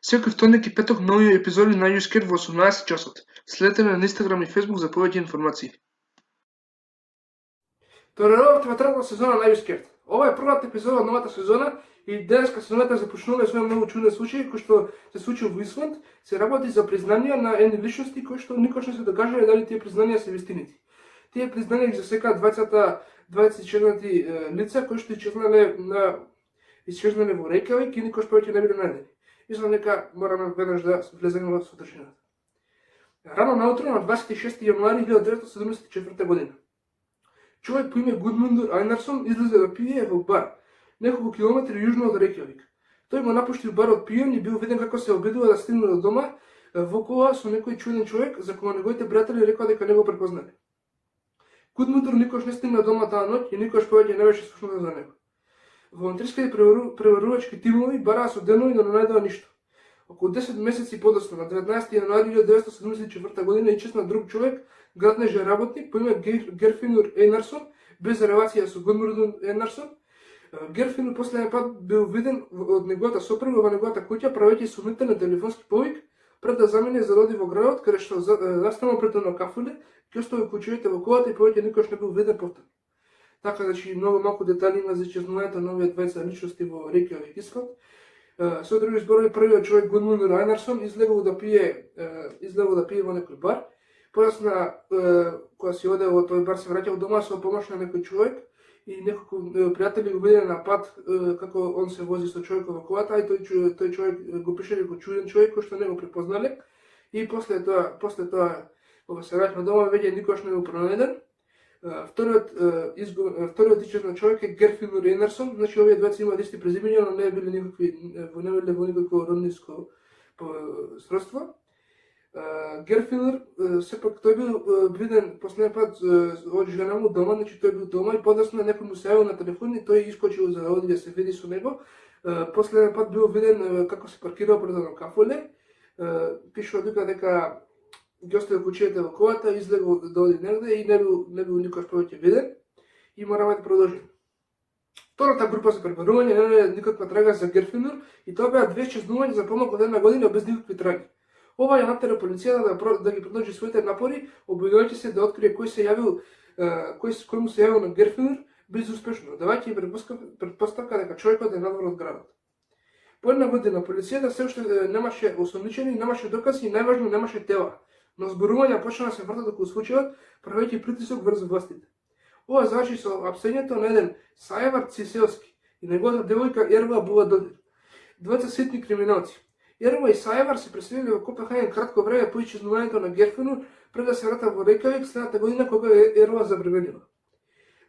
Секој вторник и петок нови епизоди на Јускер во 18 часот. Следете ме на Инстаграм и Фејсбук за повеќе информации. Тоа во третата сезона на Јускер. Ова е првата епизода од новата сезона и денеска сезоната започнува со многу чуден случај кој што се случи во Исланд. Се работи за признанија на едни личности кои што никош не се докажале дали тие признанија се вистинити. Тие признанија ги засекаат 24 лица кои што исчезнале во Рејкјавик и никош повеќе не биле најдени. Мислам дека мораме веднаш да влеземе во содржината. Рано наутро на 26 јануари 1974 година. Човек по име Гудмунdur Айнарсон излезе да пие во бар, неколку километри јужно од Рејкјавик. Тој го напуштил барот пиен и бил виден како се обидува да стигне до дома во кола со некој чуден човек за кога неговите пријатели рекоа дека не го препознале. Гудмунdur никош не стигна дома таа ноќ и никош повеќе не беше слушнато за него. Волонтерските преварувачки тимови бараа со денови, но не најдоа ништо. Околу 10 месеци подоцна, на 19 јануари 1974 година, исчезна друг човек, граднежен работник по име Герфинур Ейнарсон, без релација со Гудмунdur Ейнарсон. Герфинур последен пат бил виден од неговата сопруга во неговата куќа, правејќи сумнителен телефонски повик, пред да замине за роди во градот, каде што застанал пред едно кафуле, ќе остави ключовите во колата и повеќе никош не бил виден повторно. Така, значи, многу малку детали има за исчезнувањето на овие двајца личности во Рејкјавик, Исланд. Со други зборови, првиот човек Гудмунdur Айнарсон излегол да пие во некој бар. Подоцна, кога си оде во тој бар, се враќал дома со помош на некој човек и неколку пријатели го виделе на пат како он се вози со човекот во колата, и тој човек го пише како чуден човек кој што не го препознале. И после тоа, кога се враќа дома, веќе никош не го пронајден. Вториот исчезнал човек е Герфинур Ейнарсон, значи овие двајца имаат исти презимења, но не биле во никакво роднинско сродство. Герфинур сепак тој бил виден последен пат од жена му дома, значи тој бил дома и подоцна некој му се јавил на телефон и тој искочил за да оди да се види со него. Последен пат бил виден како се паркирал пред едно кафуле. Пишува тука дека ги оставил кучијата во колата, излегол да оди негде и не бил никош повеќе виден и мораме да продолжиме. Втората група за пребарување не е никаква трага за Герфинур и тоа беа две исчезнувања за помалку од една година без никакви траги. Ова ја натера полицијата да ги продолжи своите напори, обидувајќи се да открие кој му се јавил на Герфинур безуспешно, давајќи предпоставка дека човекот е надвор од градот. По една година полицијата се уште немаше осомничени, немаше докази и најважно немаше тела. Но зборувања почна да се вртат околу случајот, правејќи притисок врз властите. Ова заврши со апсењето на еден Сајвар Циселски и неговата девојка Ерва Буладодир. Двајца ситни криминалци. Ерва и Сајвар се преселиле во Копенхаген кратко време по исчезнувањето на Герфинур пред да се врата во Рејкјавик следната година кога Ерва забременила.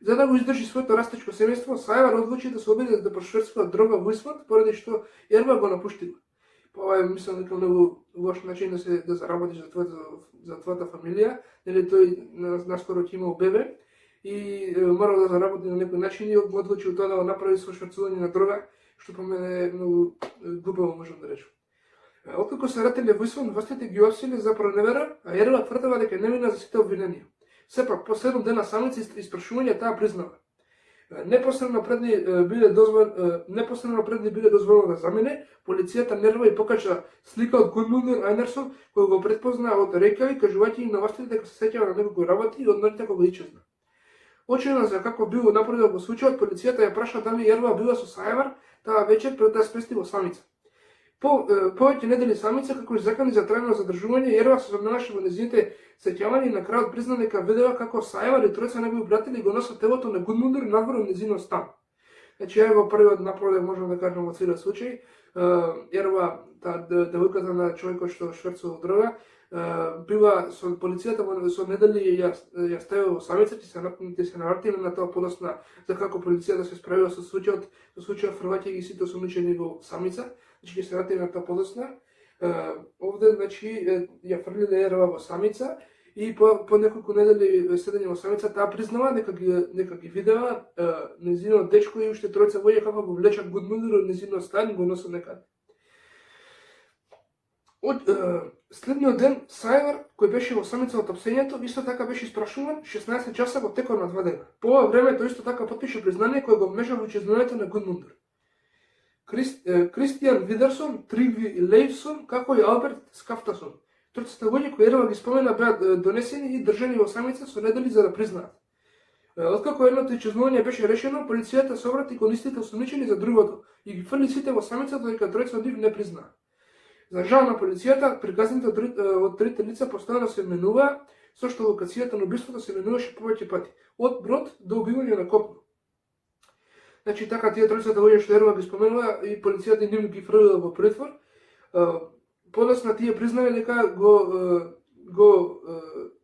За да го издржи своето растечко семејство, Сајвар одлучи да се обиде да прошверцува дрога во Исланд, поради што Ерва го напуштила. Ова е, мислам, дека многу лош начин да заработиш за твојата фамилија, нели тој наскоро ќе имал бебе и морал да заработи на некој начин и одлучил тоа да го направи со шверцување на дрога, што по мене е многу глупаво, можам да речам. Откако се вратиле во Исланд, властите ги осили за проневера, а Ерва тврдела дека не мина за сите обвиненија. Сепак, по 7 дена самица испрашување таа признава. Непосредно пред ни биле дозволено да замине, полицијата нерва и покажа слика од Гудмунdur Айнарсон, кој го предпозна од Рејкјавик, кажувајќи им на властите дека се сеќава на неколку работи и од ноќта кога исчезна. Очено за како бил напредок во случајот, полицијата ја праша дали Ерва била со Сајвар таа вечер пред да смести во самица. Повеќе недели самица, како и закани за трајно задржување, Ерва се сомневаше во нејзините сеќавања и на крајот призна дека видела како Сајвар и тројца негови пријатели го носат телото на Гудмунdur надвор од нејзиниот стан. Значи, Ерва првиот напредок, можам да кажам во целиот случај. Ерва, девојката на човекот што шверцува дрога, била со полицијата со недели ја ставила во самица, ќе се навратиме на тоа подоцна за како полицијата се справила со случајот фрлаќајќи ги сите осомничени во самица. Значи, ќе се вратиме на тоа подоцна. Овде, значи, ја фрлиле Ерва во самица и по неколку недели седење во самица таа признава дека ги видела нејзиниот дечко и уште тројца луѓе како го влечат Гудмунdur од нејзиниот стан и го носат некаде. Следниот ден Сајвар, кој беше во самица од апсењето, исто така беше испрашуван 16 часа во текот на 2 дена. По ова време тој исто така потпише признание кое го вмеша во исчезнувањето на Гудмунdur. Кристијан Видерсон, Тригви Лејвсон, како и Алберт Скафтасон. Троцата луѓе кои Ерова ги спомена беа донесени и држани во самица со недели за да признаат. Откако едното исчезнување беше решено, полицијата се обрати кон истите осумничени за другото и ги фрли сите во самицата дека тројца од нив не признаа. За жал на полицијата, приказните од трите лица постојано се менуваа, со што локацијата на убиството се менуваше повеќе пати, од брод до убивање на копно. Значи така тие тројцата луѓе што Ерова ги споменува и полицијата нив ги фрлила во притвор. Подоцна тие признале дека го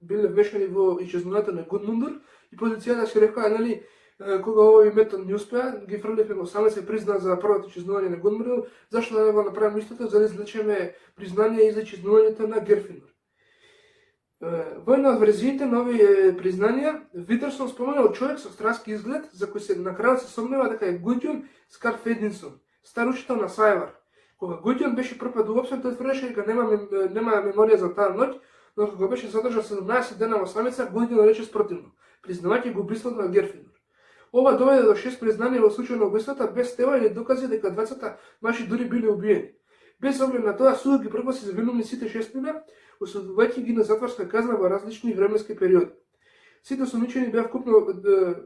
биле вмешани во исчезнувањето на Гудмундур и полицијата си рекоа, нели, кога овој метод не успеа, ги фрлевме во самица и призна за првото исчезнување на Гудмундур, зашто да не го направиме истото за да извлечеме признание и за исчезнувањето на Герфинур. Во една од верзиите на овие признанија, Видерсон споменал човек со странски изглед, за кој се на крајот се сомнева дека е Гудјон Скарфединсон, стар учител на Сајвар. Кога Гудјон беше првпат уопсен, тој тврдеше дека нема меморија за таа ноќ, но кога беше задржан 17 дена во самица, Гудјон рече спротивно, признавајќи го убиството на Герфинур. Ова доведе до 6 признанија во случај на убиствата без тела или докази дека двајцата мажи дури биле убиени. Без оглед на тоа, судот ги прогласи за виновни сите 6, осудувајќи ги на затворска казна во различни временски периоди. Сите осумничени беа вкупно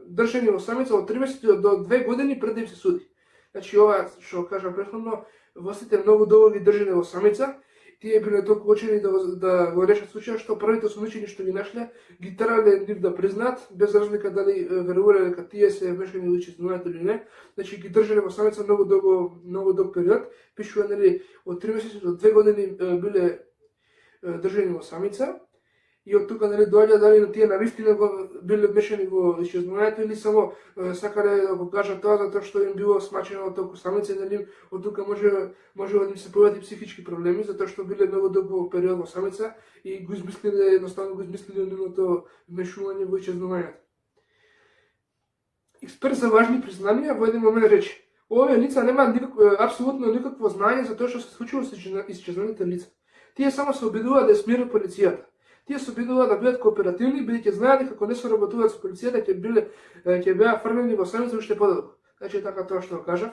држани во самица од 3 месеци до 2 години пред да им се суди. Значи ова што кажа претходно, властите многу долго ги држале во самица, тие биле толку очени да го решат случајот што првите осумничени што ги нашле ги терале нив да признаат, без разлика дали верувале дека тие се вмешани во исчезнувањето или не. Значи ги држале во самица многу долг период, пишува нели од 3 месеци до 2 години биле држани во самица. И од тука нели доаѓа дали на тие навистина биле вмешани во исчезнувањето или само сакале да го кажат тоа затоа што им било смачено толку самица, нели од тука може да им се појават психички проблеми затоа што биле многу долго период во самица и го измислиле нивното вмешување во исчезнувањето. Експерт за важни признанија во еден момент рече: овие лица немаат апсолутно никакво знаење за тоа што се случило со исчезнаните лица. Тие само се обидуваат да смират полицијата. Тие се обидуваат да бидат кооперативни, бидејќи знаат дека ако не соработуваат со полицијата, ќе беа фрлени во самица уште подолго. Значи така тоа што кажав,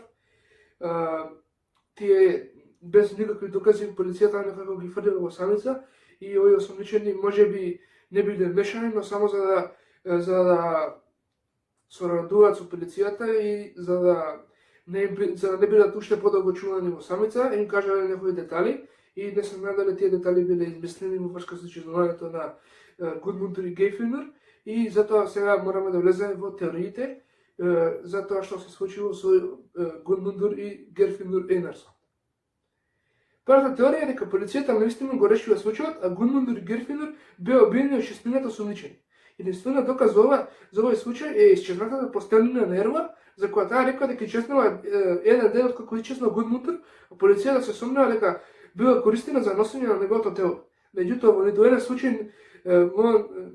тие без никакви докази полицијата некако ги фрлила во самица и овие осумничени можеби не биле вмешани, но само за да соработуваат со полицијата и за да не бидат уште подолго чувани во самица, им кажале некои детали. И не се знае дали тие детали биле измислени во врска со исчезнувањето на Гудмундур и Герфинур и затоа сега мораме да влеземе во теориите за тоа што се случило со Гудмундур и Герфинур Енарсон. Првата теорија е дека полицијата навистина го решила случајот, а Гудмундур и Герфинур беа убиени од 6 осумничени. Единствена доказ за овој случај е исчезнатата постелнина на Ерова, за која таа рекла дека ичезнала еден ден откако ичезнал Гудмундур, а полицијата се сомнева дека била користена за носење на неговото тело. Меѓутоа, во ниту еден случај,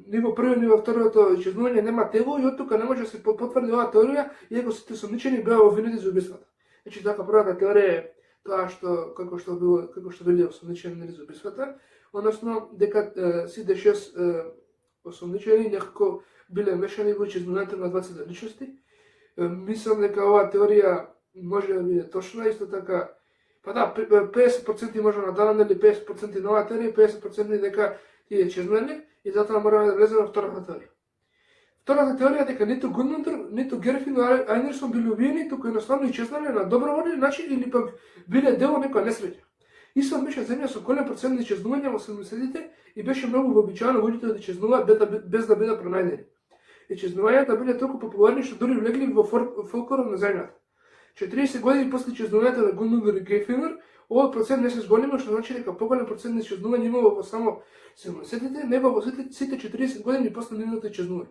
ни во првиот, ни во второто исчезнување нема тело и од тука не може да се потврди оваа теорија, иако сите осумничени беа обвинети за убиствата. Значи, така првата теорија е тоа што како што биле осумничени за убиствата, односно дека сите 6 осумничени некако биле мешани во исчезнувањето на двајцата личности. Мислам дека оваа теорија може да биде точна, исто така. Па да, 50% може на дана, нели 50% на оваа теорија, 50% дека тие исчезнали и затоа мораме да влеземе во втората теорија. Втората теорија е дека ниту Гудмундур, ниту Герфинур Енарсон биле убиени, туку едноставно исчезнале на доброволен начин или пак биле дел од некоја несреќа. Исланд беше земја со голем процент на исчезнувања во 70-тите и беше многу вообичаено луѓето да исчезнуваат без да бидат пронајдени. Исчезнувањата биле толку популарни што дури влегли во фолклорот на земјата. 40 години после исчезнувањето на Гудмундур и Герфинур, овој процент не се зголема, што значи дека поголем процент на исчезнување имало во само 70-тите, него во сите 40 години после нивното исчезнување.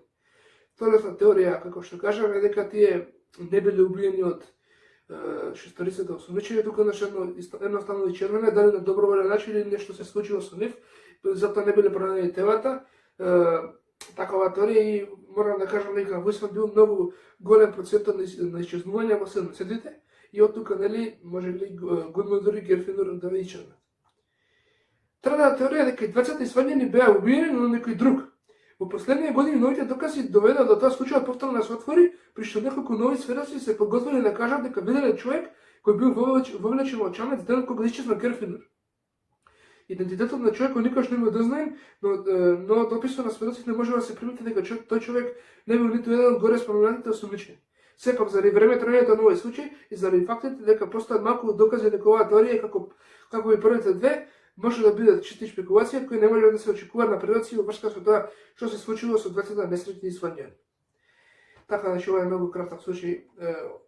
Втората теорија, како што кажаме, е дека тие не биле убиени од шесторицата осумничени, тука едноставно исчезнале, дали на доброволен начин или нешто се случило со нив, затоа не биле пронајдени телата. Такова теорија и морам да кажам дека во Исланд бил многу голем процентот на исчезнувања во 70-тите и од тука нели може ли Гудмундур и Герфинур да исчезнат. Третата теорија е дека двајцата сваѓани беа убиени, но некој друг. Во последните години новите докази доведоа до тоа случајот повторно да се отвори, при што неколку нови сведоци се подготвили да кажат дека виделе човек кој бил вовлечен во чамец денот кога исчезна Грифиндор. Идентитетот на човекот никош не го дознаем, но од описот на сведоците може да се примети дека тој човек не бил ниту еден од горе споменатите осумничени. Сепак, заради време траењето на овој случај и заради фактите дека постојат малку докази дека оваа теорија како и првите две може да бидат чисти спекулации кои не може да се очекуваат на предоци во врска со тоа што се случило со двете несреќни исвањања. Така, значи, ова е многу краток случај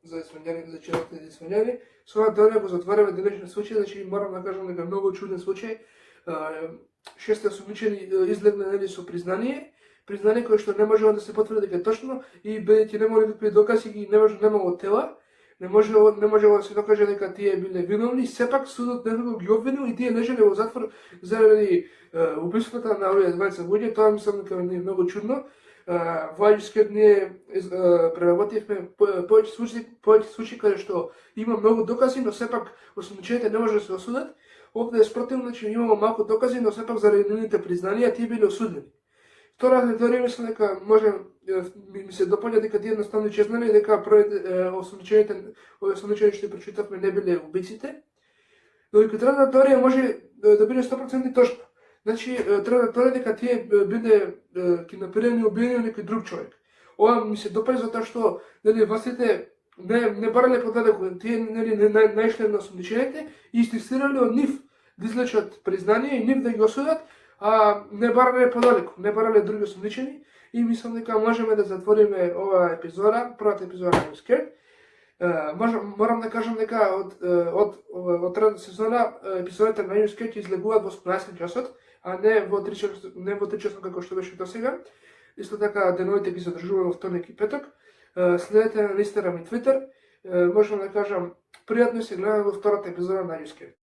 за исвањање, за черните исвањања. Со оваа теорија го затвараме денешниот случај, значи морам да кажам дека многу чуден случај. 6 осумничени излегнале нели со признание кое што не можело да се потврди дека е точно и бидејќи немало никакви докази и немало тела, не можело да се докаже дека тие биле виновни, сепак судот некако ги обвинил и тие лежеле во затвор заради убиствата на овие двајца луѓе. Тоа мислам дека е многу чудно. Во Ајускет ние преработивме повеќе случаи каде што има многу докази, но сепак осумничените не може да се осудат. Овде е спротивно, значи имамо малку докази, но сепак заради нивните признанија тие биле осудени. Втората теорија мислам дека ми се дополња дека тие едноставно исчезнале и дека овие осумничени што прочитавме не биле убиците. Додека третата теорија може да биде 100% точна. Значи, третата теорија дека тие биле киднапирани и убиени од некој друг човек. Ова ми се допаѓа затоа што нели властите не барале подалеку, тие нели наишле на осумничените и истисирале од нив да извлечат признание и нив да ги осудат, а не барале подалеку, не барале други осумничени и мислам дека можеме да затвориме оваа епизода, првата епизода на Ајускет. Морам да кажам дека од третата сезона епизодите на Ајускет излегуваат во 18 часот, а не во 3 часот како што беше досега. Исто така деновите ги задржуваме во вторник и петок. Следете на Инстаграм и Твитер. Можам да кажам пријатно се гледаме во втората епизода на Ајускет.